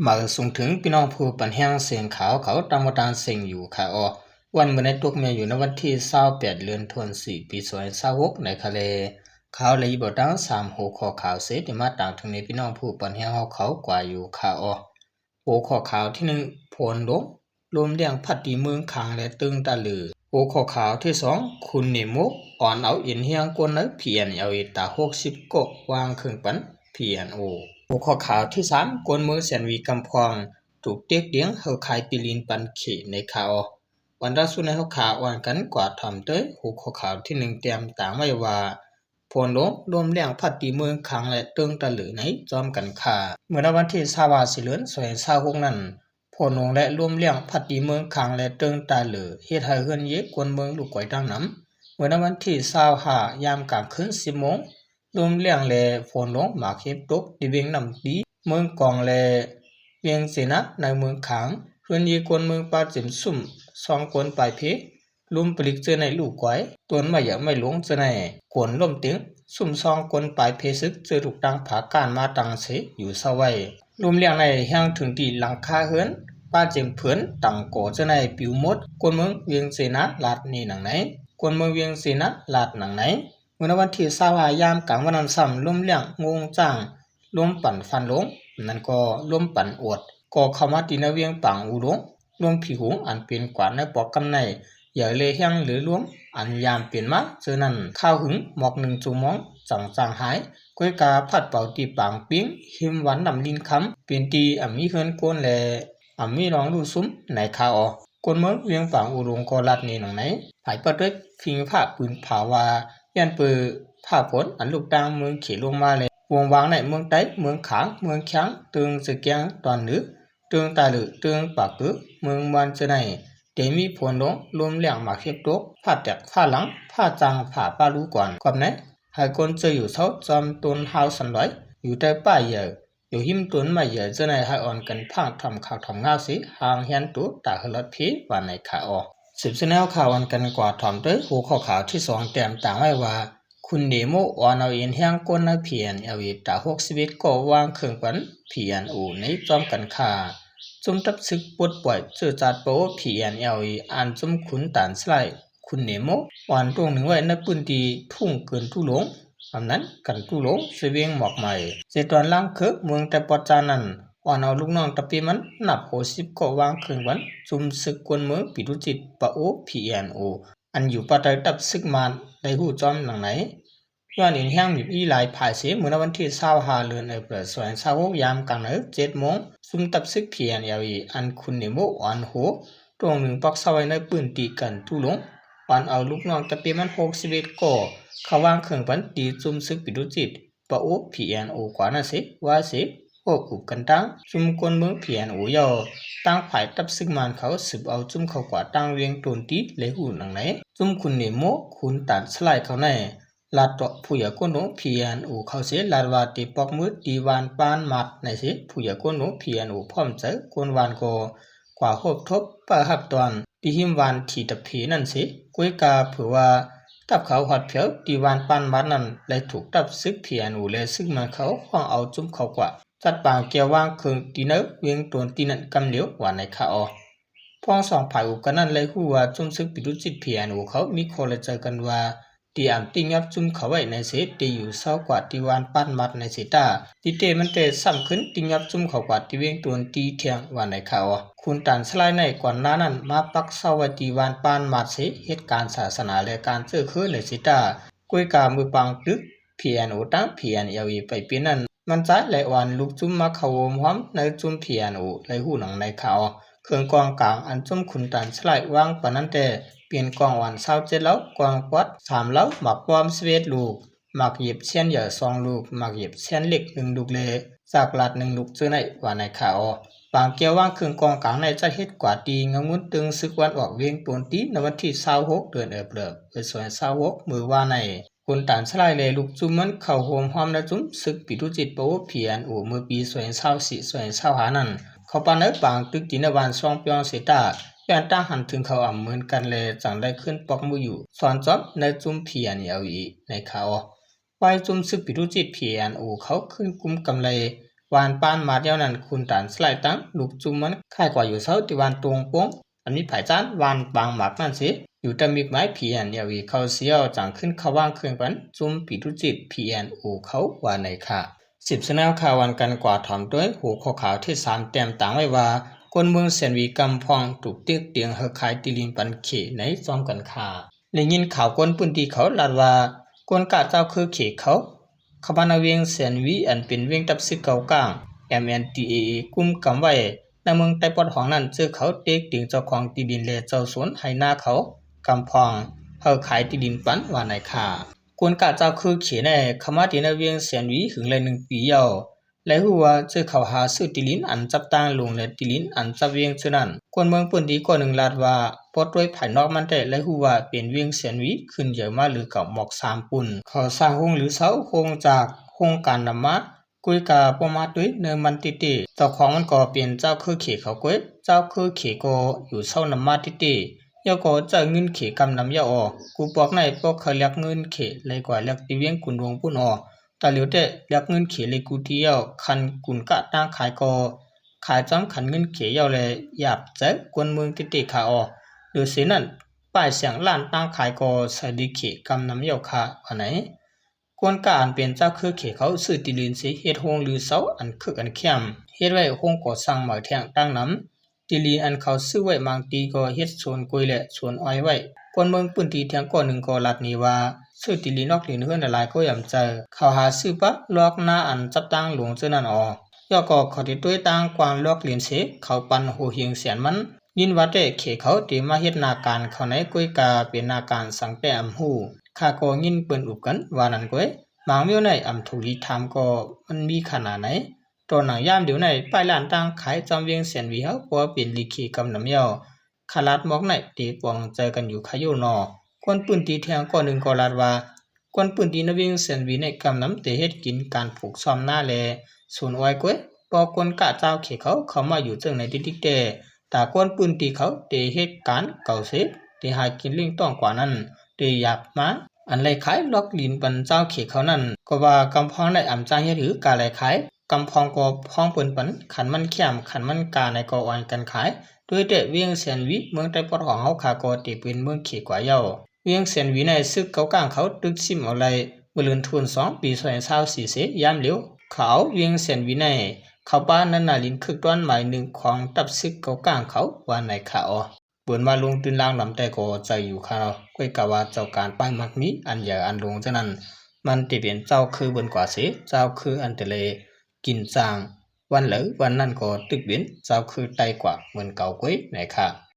มาส่งถึงพี่น้องผู้ปันแห้งเสียงขาวเขาตามมาตามเสียงอยู่ค่ะวันเมื่อในตุกเมียอยู่ในวันที่28เดือนธันวาคมปี2026ในทะเลข่าวเลยบ่ตั้ง3หัวข้อข่าวเสที่มาต่างถึงในพี่น้องผู้ปันแห้งเขากว่าอยู่ค่ะหัวข้อข่าวที่1ผลลมเลี้ยงพัดดีเมืองคางและตึงตะลือหัวข้อข่าวที่2คุณนิมุกอ่อนเอาอินเฮียงกวนใน PNL ตา60กวางเครื่องปัน PNOหัวข้อข่าวที่3กวนเมืองแสนวีกำพองถูกเตียกเดียงเฮาขายติลินปันเขในข่าววันล่าสุดในข่าววันกันกว่าทำเต้ยหัวข้อข่าวที่1เตรียมต่างไว้ว่าผลลมแรงพัดตีเมืองคางและเติงตะหลือในจอมกันค่ะเมื่อวันที่24เดือน2026นั้นผลและลมแรงพัดตีเมืองคางและเติงตะหลือเฮ็ดให้เฮือนเยกวนเมืองลูกก๋วยดังน้ำเมื่อวันที่25ยามกลางคืน10:00 นลมแรงและฝนลงหมากเฮ็บตกที่เวียงน้ำดีเมืองกองและเวียงเสนาในเมืองขางเฮือนเยกวนเมืองปาจิมซุ่ม2คนปลายเพลุมปลิกเจอในลูกก๋วยตวนมาอย่าไม่หลงเจอในกวนล่มติงซุ่ม2คนปลายเพซึกเจอถูกดังผาการมาตังเสอยู่เศร้าไว้ลมแรงในแห้งถึงที่หลังคาเฮือนป้าเจิมเผือนตังโกเจอในปิวมดกวนเมืองเวียงเสนาลาดนี่หนังไหนกวนเมืองเวียงเสนาลาดหนังไหนเมื่อวันที่25ยามกลางวันนั้นซ้ำลมแรงงงจ้างลมปั่นฟันลงนั่นก็ลมปั่นอวดก็เข้ามาตีนเวียงปังอูหลงลมผีหงอันเป็นกว่าในปอกกำในอย่าเลยแห้งหรือล้วมอันยามเปลี่ยนมาเจอนั้นข้าวหึงหมอก1 ชั่วโมงจังหายก้อยกาพัดเป่าตีปางปิ้งหิมหวานนำลินคำเป็นตีมีเฮือนโกนแลมีรองรูซุ้มในข่าวคนเมืองเวียงปังอูหลงก็ลัดนี่หนังไหนภายประเทศฟิงผ้าปืนผาวายันปือผ้าฝนอันลูกดังเมืองเขลงมาเลยวงวางในเมืองใต้เมืองขางเมืองช้างตึงสเกียงตอนนึกตึงตาลือตึงปากกือเมืองมันจะในเดมีผลลมแรงมาเข็บตกผ้าแตกผ้าหลังผ้าจางผ้าปาลูก่อนก่อนไหนหายคนจะอยู่เท่าจอมต้นหาวสันไว้อยู่ใต้ป้ายเหยื่ออยู่หิมต้นไม้เหยื่อจะในหายอ่อนกันพังทำข่าวทำงาสิหางเฮียนตัวตาหลอดพีว่าในข่าวสืบเสนอข่าวอันกันกว่าถ่อมด้วยหัวข้อข่าวที่2เตรียมต่างไว้ว่าคุณเดโมออนเอาเอ็นแห้งก้นใน PNL ตา61ก็วางเครื่องปัน PNO ในจอมกันค่าจุมทับซึกปวดป่วยเจอจัดโป PNL อันจุมขุนตานสไลคุณเนโมวันตรงหนึ่งไว้ในพื้นที่ทุ่งเกินทุลงอันนั้นกันทุลงเสวียงหมอกใหม่เจตอนล่างคือเมืองแต่ปอจานั้นวันเอาลูกน้องตะปีมันนับ60ก็วางเครื่องวันจุมซึกกวนเมืองปิดุจิตปะโอ PNO อันอยู่ปะไตตับซึกมันได้หูจอมหนังไหนย้อนอินแห้งมีอีหลายภายเสียเมื่อวันที่25เดือนเอพฤษภาคมยามกลางดึก7 โมงซุ่มตับซึก PNL อันคุณเนโมอันโหตรงหนึ่งปักเสาไว้ในพื้นที่กันทุลงวันเอาลูกน้องตะปีมัน61ก็เขาวางเครื่องปันตีจุมซึกปิดุจิตปะโอ PNO กว่านะสิว่าสิโอ้กุกันตั้งจุมกวนเมือง PNO ยอตั้งฝ่ายตับซึกมันเขาสืบเอาจุมเขากว่าตั้งเวียงตนตีเลยหูหนังไหนจุมคุณเนโมคุณตันสลายเขาในลาดต่อผู้ใหญ่คนโน PNO เขาเสียลาดว่าตีปอกมือตีวานปานมัดในสิผู้ใหญ่คนโน PNO พร้อมใจคนวานก็กว่าหบทบประหับตอนตีหิมวานที่ตะพีนั่นสิก้อยกาเผื่อว่าตับเขาหอดเผียวตีวานปานมัดนั้นเลยถูกตับซึก PNO เลยซึกมันเขาห้องเอาจุมเขากว่าจัดปางเกี่ยววางเครื่องตีเนื้อเวียงตนตีนั่นกำเหลียวว่าในข่าวพ้อง2ฝ่ายอุกันนั้นเลยฮู้ว่าจุมซึกปิดุจิต PNO เขามีโคเลเจอกันว่าตีอ่ำติงับจุมเขาไว้ในเสตีอยู่เศร้ากว่าตีวานปั้นมัดในเสตาตีเตมันเตซ้ำขึ้นติงับจุมเขากว่าตีเวียงตนตีเทียงว่าในข่าวคุณตันสลายในก่อนหน้านั้นมาปักเศร้าไว้ตีวานปั้นมัดเสเหตุการณ์ศาสนาและการเจอคือในเสตาก้อยกามือปังตึก PNO ตั้ง PNL ไปปีนั้นมันใจไหลวันลูกจุมมาเขาวมหอมในจุม PNO ไหลหูหนังในข่าวเครื่องกองกลางอันจุมขุนตันสลายวางปนันแต่เปลี่ยนกองวัน27แล้วกองปัด3แล้วหมักปอม11ลูกหมักหยิบเชียนเหยื่อ2ลูกหมักหยิบเชียนเล็ก1ลูกเลจากหลัด1ลูกเจอในว่าในข่าวบางเกี่ยวว่างเครื่องกองกลางในจะเฮ็ดกว่าตีงงุนตึงซึกวันออกเวียงตนตีในวันที่26เดือนเอพฤษภาคม26มือว่าในคุณตานสลายเลยลูกจุมมันเข้าโฮมหอมและจุมซึกปิดุจิตโป PNO เมื่อปี2024-2025นั้นเขาปานเนบางตึกตีนวัน2ปีเสตาย้อนตั้งหันถึงเขาอ่ำเหมือนกันเลยจังได้ขึ้นปอกมืออยู่สอนจอบในจุม PNL ในเขาไว้จุมซึกปิดุจิต PNO เขาขึ้นกุมกำไร วานปานมาเดียวนั้นคุณตานสไลตั้งลูกจุมมันค่ายกว่าอยู่เสาติวันตรงโป้งอันนี้ไผ่จานวานบางหมากนั่นสิอยู่แต่มีไม้ผีอันยาวีเขาเสียวจังขึ้นเขาว่างเครื่องปันจุมปีทุจิตพีแอนอูเขาว่าในค่ะ10 สนาวข่าววันกันกว่าถอมด้วยหูข้อข่าวที่3เต็มต่างไว้ว่าคนเมืองเซนวีกำพองถูกเตียกเตียงเฮขายติลินปันเขในซ้อมกันค่ะได้ยินข่าวคนปืนที่เขาลาดว่าคนกะเจ้าคือเขเขาขบานเวียงเซนวีอันเป็นเวียงตับซึกเก่ากลาง MNDAA กุมกำไว้ในเมืองไต้ปอดของนั้นเจอเขาเตียกเตียงเจ้าของติดินและเจ้าสวนให้หน้าเขากำพองเฮขายติดินปันว่าในค่ะคนกะเจ้าคือเขในขมาตินเวียงเซนวีถึงเลย1 ปียาวและหัวเจอเขาหาซื้อติลินอันจับตั้งลงและติลินอันจับเวียงฉะนั้นคนเมืองปืนดีกว่า1 ลาดว่าปอดด้วยภายนอกมันแต่และหัวเป็นเวียงเสียนวิขึ้นเยอะมาหรือกับหมอก3 ปุ่นเขาสร้างห้องหรือเสาโครงจากโครงการนำมากุยกาปมาด้วยเนินมันติเจ้าของมันก็เป็นเจ้าคือเขเขาก้วยเจ้าคือเขก็อยู่เศร้านำมาติยาก็จะเงินเขกำนำยาออกกูบอกในพวกเขาเรียกเงินเขเลยกว่าเรียกติเวียงกุนวงปุ่นอแต่เหลียวแต่เรียกเงินเขเลยกูเที่ยวคันกุนกะตั้งขายก็ขายจำขันเงินเขยาวเลยหยาบเจ๊กวนเมืองติขาออกหรือเสียนั้นป้ายเสียงล้านตั้งขายก็ใส่ดิเขกำนำยาวค่ะอันไหนกวนการเป็นเจ้าคือเขเขาซื้อติลินสิเฮ็ดโฮงหรือเสาอันคึกอันเข้มเฮ็ดไว้โฮงก่อสร้างหมายแทงตั้งน้ำติลินอันเขาซื้อไว้บางตีก็เฮ็ดสวนกุยและสวนอ้อยไว้กวนเมืองปืนตีแทงก่อ1ก็ลัดนี้ว่าซื้อติลินออกลินเฮือนหลายก็ยำเจอเขาหาซื้อปะลอกหน้าอันจับตั้งหลวงเจ้านั่นออกย่อก็เขาที่ด้วยตั้งกวางลอกลินเสเขาปันโหเฮียงเสียนมันยินว่าแต่เขเขาตีมาเฮ็ดนาการเขาในกุยกาเป็นนาการสังแต่อำหูข้าก็ยินเปิ้นอุบกันว่านั้นก้อยบางเมียวในอำถูกลีถามก็มันมีขนาดไหนตัวหนังยามเดี๋ยวในป้ายล้านตั้งขายจำเวียงเสียนวีเฮาก็เป็นลีขีกำนำเมียวขลาดมอกในตีปองเจอกันอยู่ขยุนอควนปืนตีแทงก็1ก็ลาดว่ากวนปืนตีนเวียงเสียนวีในกำนำเตเฮ็ดกินการผูกซ้อมหน้าแลส่วนอ้อยก้อยปอกวนกะเจ้าเขเขามาอยู่จังในดิกแต่ตากวนปืนตีเขาเตเหตุการเก่าเสเตหากินลิงต้องกว่านั้นเตอยากมาอันไรขายล็อกลินปันเจ้าเขเขานั้นก็ว่ากำพองในอำจางเฮ็ดหือกาไรขายกำพองก็พ้องเปิ้นปันขันมันเข้มขันมันกาในก็อ่อนกันขายด้วยแต่เวียงเซียนวิเมืองไต้ปอดของเฮาขาก็ติเป็นเมืองเขกว่าเย้าเวียงเซียนวิในซึกเก่ากลางเขาตึกซิมเอาไรเมื่อเดือนธันวาคมปี2024เสยามเหลียวเขาเวียงเซียนวิในเขาป้านันนาลินคึกต้นหมายหนึ่งของตับซึกเก่ากลางเขาว่าในข่าวเปิดมาลงตื่นล่างลำแต่ก็ใจอยู่ค่ะก้อยกะว่าเจ้าการป้ายมักมีอันใหญ่อันลงฉะนั้นมันติเป็นเจ้าคือบนกว่าเสเจ้าคืออันเตเลกินจางวันเหลือวันนั้นก็ตึกเบียนเจ้าคือไตกว่าเหมือนเก่าก้อยในค่ะ